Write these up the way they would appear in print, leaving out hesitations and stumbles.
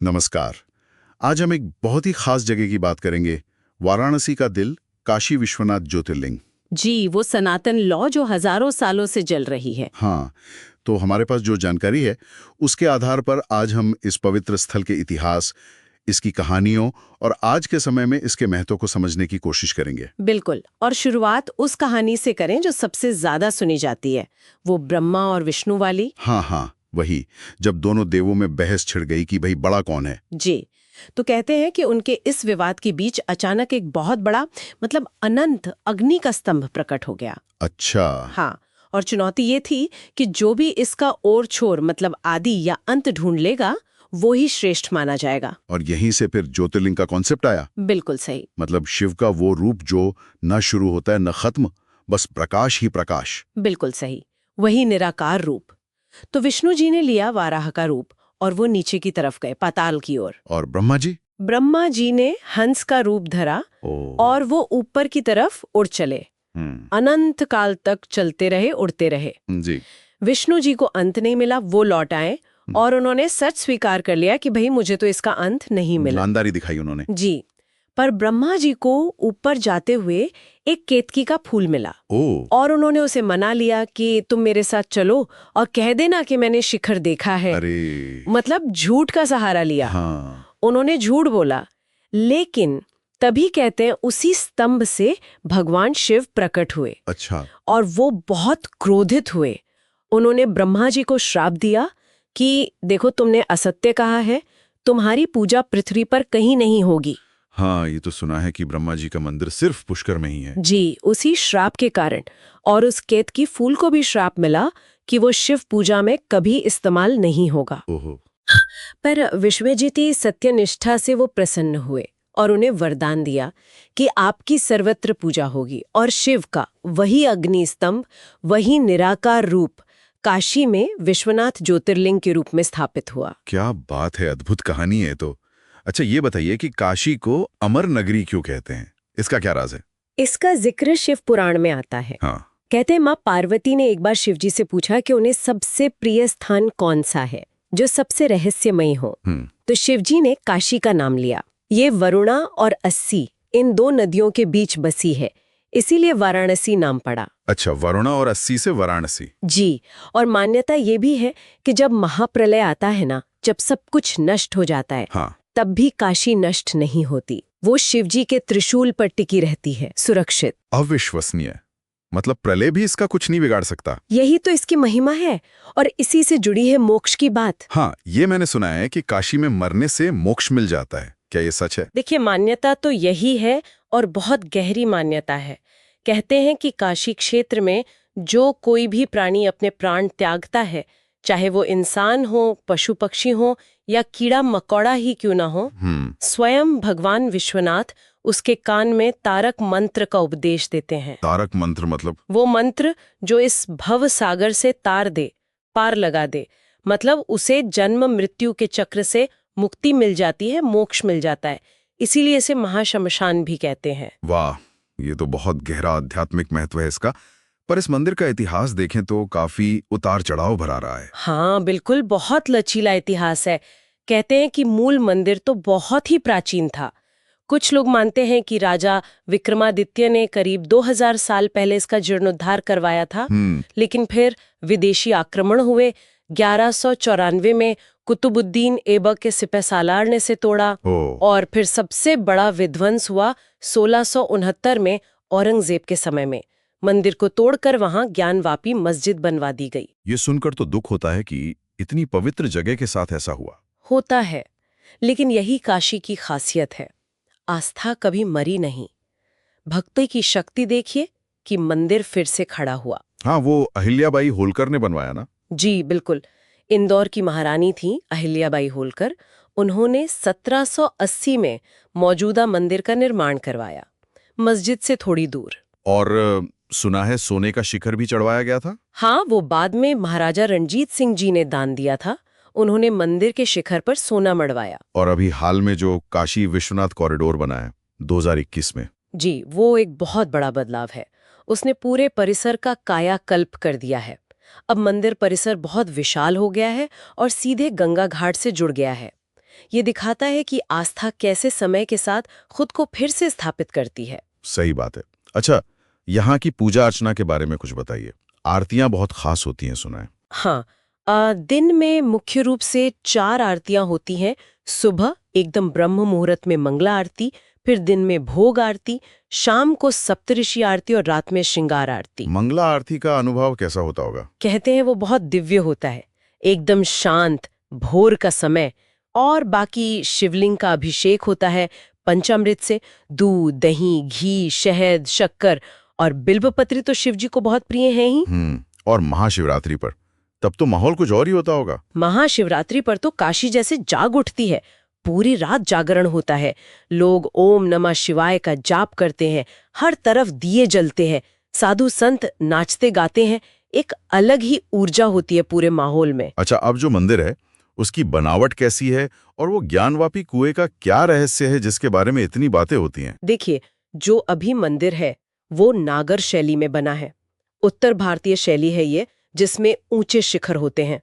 नमस्कार। आज हम एक बहुत ही खास जगह की बात करेंगे। वाराणसी का दिल, काशी विश्वनाथ ज्योतिर्लिंग। जी, वो सनातन लॉ जो हजारों सालों से जल रही है। हाँ, तो हमारे पास जो जानकारी है उसके आधार पर आज हम इस पवित्र स्थल के इतिहास, इसकी कहानियों और आज के समय में इसके महत्व को समझने की कोशिश करेंगे। बिल्कुल। और शुरुआत उस कहानी से करें जो सबसे ज्यादा सुनी जाती है, वो ब्रह्मा और विष्णु वाली। हाँ हाँ, वही, जब दोनों देवों में बहस छिड़ गई कि भाई बड़ा कौन है। जी, तो कहते हैं कि उनके इस विवाद के बीच अचानक एक बहुत बड़ा, मतलब अनंत अग्नि का स्तंभ प्रकट हो गया। अच्छा। हाँ, और चुनौती ये थी कि जो भी इसका ओर छोर, मतलब आदि या अंत ढूंढ लेगा, वो ही श्रेष्ठ माना जाएगा। और यहीं से फिर ज्योतिर्लिंग का कॉन्सेप्ट आया। बिल्कुल सही। मतलब शिव का वो रूप जो न शुरू होता है न खत्म, बस प्रकाश ही प्रकाश। बिल्कुल सही, वही निराकार रूप। तो विष्णु जी ने लिया वाराह का रूप और वो नीचे की तरफ गए, पाताल की ओर। और ब्रह्मा जी? ब्रह्मा जी ने हंस का रूप धरा और वो ऊपर की तरफ उड़ चले। अनंत काल तक चलते रहे, उड़ते रहे। जी। विष्णु जी को अंत नहीं मिला, वो लौट आए और उन्होंने सच स्वीकार कर लिया कि भाई मुझे तो इसका अंत नहीं मिला। ईमानदारी दिखाई उन्होंने। जी, पर ब्रह्मा जी को ऊपर जाते हुए एक केतकी का फूल मिला और उन्होंने उसे मना लिया कि तुम मेरे साथ चलो और कह देना कि मैंने शिखर देखा है। अरे। मतलब झूठ का सहारा लिया। हाँ। उन्होंने झूठ बोला, लेकिन तभी कहते हैं उसी स्तंभ से भगवान शिव प्रकट हुए। अच्छा। और वो बहुत क्रोधित हुए। उन्होंने ब्रह्मा जी को श्राप दिया कि देखो, तुमने असत्य कहा है, तुम्हारी पूजा पृथ्वी पर कहीं नहीं होगी। हाँ, ये तो सुना है कि ब्रह्मा जी का मंदिर सिर्फ पुष्कर में ही है। जी, उसी श्राप के कारण। और उस केतकी फूल को भी श्राप मिला कि वो शिव पूजा में कभी इस्तेमाल नहीं होगा। ओहो। पर विश्वजिती सत्यनिष्ठा से वो प्रसन्न हुए और उन्हें वरदान दिया कि आपकी सर्वत्र पूजा होगी। और शिव का वही अग्नि स्तंभ, वही निराकार रूप काशी में विश्वनाथ ज्योतिर्लिंग के रूप में स्थापित हुआ। क्या बात है, अद्भुत कहानी है तो। अच्छा, ये बताइए कि काशी को अमर नगरी क्यों कहते हैं? इसका क्या राज है? इसका जिक्र शिव पुराण में आता है। हाँ। कहते हैं माँ पार्वती ने एक बार शिव जी से पूछा कि उन्हें सबसे प्रिय स्थान कौन सा है, जो सबसे रहस्यमयी हो। तो शिव जी ने काशी का नाम लिया। ये वरुणा और अस्सी, इन दो नदियों के बीच बसी है, इसीलिए वाराणसी नाम पड़ा। अच्छा, वरुणा और अस्सी से वाराणसी। जी, और मान्यता ये भी है कि जब महाप्रलय आता है ना, जब सब कुछ नष्ट हो जाता है, हाँ। तब भी काशी नष्ट नहीं होती। वो शिव जी के त्रिशूल पर टिकी रहती है, सुरक्षित। अविश्वसनीय। मतलब प्रलय भी इसका कुछ नहीं बिगाड़ सकता। यही तो इसकी महिमा है और इसी से जुड़ी है मोक्ष की बात। हाँ, ये मैंने सुना है कि काशी में मरने से मोक्ष मिल जाता है। क्या ये सच है? देखिए, मान्यता तो यही है और बहुत गहरी मान्यता है। कहते हैं कि काशी क्षेत्र में जो कोई भी प्राणी अपने प्राण त्यागता है, चाहे वो इंसान हो, पशु पक्षी हो या कीड़ा मकोड़ा ही क्यों ना हो, स्वयं भगवान विश्वनाथ उसके कान में तारक मंत्र का उपदेश देते हैं। तारक मंत्र मतलब? वो मंत्र जो इस भव सागर से तार दे, पार लगा दे। मतलब उसे जन्म मृत्यु के चक्र से मुक्ति मिल जाती है, मोक्ष मिल जाता है। इसीलिए इसे महाश्मशान भी कहते हैं। वाह, ये तो बहुत गहरा आध्यात्मिक महत्व है इसका। पर इस मंदिर का इतिहास देखें तो काफी उतार चढ़ाव भरा रहा है। हाँ बिल्कुल, बहुत लचीला इतिहास है। कहते हैं कि मूल मंदिर तो बहुत ही प्राचीन था। कुछ लोग मानते हैं कि राजा विक्रमादित्य ने करीब 2000 साल पहले इसका जीर्णोद्धार करवाया था। लेकिन फिर विदेशी आक्रमण हुए। 1194 में कुतुबुद्दीन ऐबक के सिपहसालार ने इसे तोड़ा। और फिर सबसे बड़ा विध्वंस हुआ 1669 में औरंगजेब के समय में। मंदिर को तोड़कर वहां ज्ञानवापी मस्जिद बनवा दी गई। ये सुनकर तो दुख होता है कि इतनी पवित्र जगह के साथ ऐसा हुआ। होता है, लेकिन यही काशी की खासियत है। आस्था कभी मरी नहीं। भक्ति की शक्ति देखिए कि मंदिर फिर से खड़ा हुआ। हाँ, वो अहिल्याबाई होलकर ने बनवाया ना? जी बिल्कुल। इंदौर की महारानी थी अहिल्याबाई होलकर। उन्होंने 1780 में मौजूदा मंदिर का निर्माण करवाया, मस्जिद से थोड़ी दूर। और सुना है सोने का शिखर भी चढ़वाया गया था? हाँ, वो बाद में महाराजा रणजीत सिंह जी ने दान दिया था। उन्होंने मंदिर के शिखर पर सोना मढ़वाया। और अभी हाल में जो काशी विश्वनाथ कॉरिडोर बना है 2021 में, जी, वो एक बहुत बड़ा बदलाव है। उसने पूरे परिसर का कायाकल्प कर दिया है। अब मंदिर परिसर बहुत विशाल हो गया है और सीधे गंगा घाट से जुड़ गया है। ये दिखाता है कि आस्था कैसे समय के साथ खुद को फिर से स्थापित करती है। सही बात है। अच्छा, यहाँ की पूजा अर्चना के बारे में कुछ बताइए। आरतियां बहुत खास होती हैं, सुना है। हाँ, दिन में मुख्य रूप से 4 आरतियां होती हैं। सुबह एकदम ब्रह्म मुहूर्त में मंगला आरती, फिर दिन में भोग आरती, शाम को सप्तऋषि आरती और रात में श्रृंगार आरती। मंगला आरती का अनुभव कैसा होता होगा? कहते हैं वो बहुत दिव्य होता है, एकदम शांत, भोर का समय। और बाकी शिवलिंग का अभिषेक होता है पंचामृत से, दूध, दही, घी, शहद, शक्कर और बिल्वपत्री तो शिव जी को बहुत प्रिय हैं ही। और महाशिवरात्रि पर तब तो माहौल कुछ और ही होता होगा। महाशिवरात्रि पर तो काशी जैसे जाग उठती है, पूरी रात जागरण होता है। लोग ओम नमः शिवाय का जाप करते हैं, हर तरफ दिए जलते हैं, साधु संत नाचते गाते हैं, एक अलग ही ऊर्जा होती है पूरे माहौल में। अच्छा, अब जो मंदिर है उसकी बनावट कैसी है और वो ज्ञानवापी कुएं का क्या रहस्य है जिसके बारे में इतनी बातें होती हैं? देखिए, जो अभी मंदिर है वो नागर शैली में बना है। उत्तर भारतीय शैली है ये, जिसमें ऊंचे शिखर होते हैं।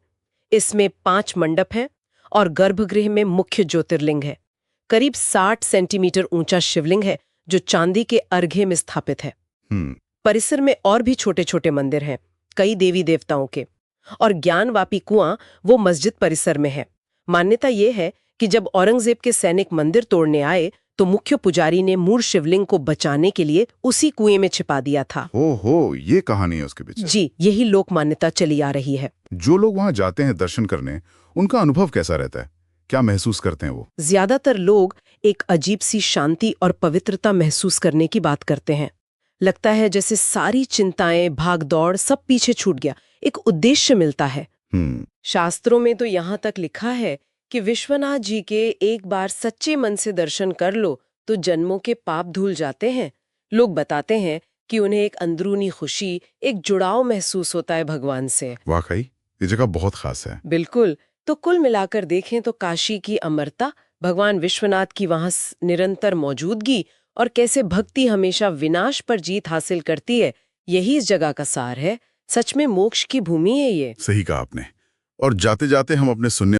इसमें 5 मंडप हैं और गर्भगृह में मुख्य ज्योतिर्लिंग है। करीब 60 सेंटीमीटर ऊंचा शिवलिंग है जो चांदी के अर्घ्य में स्थापित है। परिसर में और भी छोटे छोटे मंदिर हैं, कई देवी देवताओं के। और ज्ञानवापी कुआं वो मस्जिद परिसर में है। मान्यता ये है कि जब औरंगजेब के सैनिक मंदिर तोड़ने आए तो मुख्य पुजारी ने मूल शिवलिंग को बचाने के लिए उसी कुएं में छिपा दिया था। ओहो, ये कहानी है उसके पीछे। जी, यही लोक मान्यता चली आ रही है। जो लोग वहां जाते हैं दर्शन करने, उनका अनुभव कैसा रहता है? क्या महसूस करते हैं वो? ज्यादातर लोग एक अजीब सी शांति और पवित्रता महसूस करने की बात करते हैं। लगता है जैसे सारी चिंताएं, भागदौड़ सब पीछे छूट गया, एक उद्देश्य मिलता है। शास्त्रों में तो यहाँ तक लिखा है कि विश्वनाथ जी के एक बार सच्चे मन से दर्शन कर लो तो जन्मों के पाप धुल जाते हैं। लोग बताते हैं कि उन्हें एक अंदरूनी खुशी, एक जुड़ाव महसूस होता है भगवान से। वाकई ये जगह बहुत खास है। बिल्कुल। तो कुल मिलाकर देखें तो काशी की अमरता, भगवान विश्वनाथ की वहां निरंतर मौजूदगी और कैसे भक्ति हमेशा विनाश पर जीत हासिल करती है, यही इस जगह का सार है। सच में मोक्ष की भूमि है ये। सही कहा आपने। और जाते जाते हम अपने सुनने